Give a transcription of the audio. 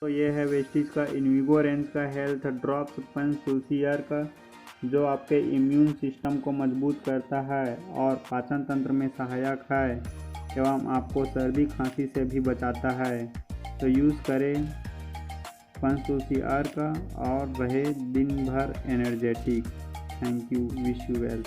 तो ये है वेस्टीज का इनविगो रेंज का हेल्थ ड्रॉप्स पंच तुलसी यार का, जो आपके इम्यून सिस्टम को मजबूत करता है और पाचन तंत्र में सहायक है एवं आपको सर्दी खांसी से भी बचाता है। तो यूज़ करें पंच तुलसी यार का और रहे दिन भर energetic. Thank you, wish you well.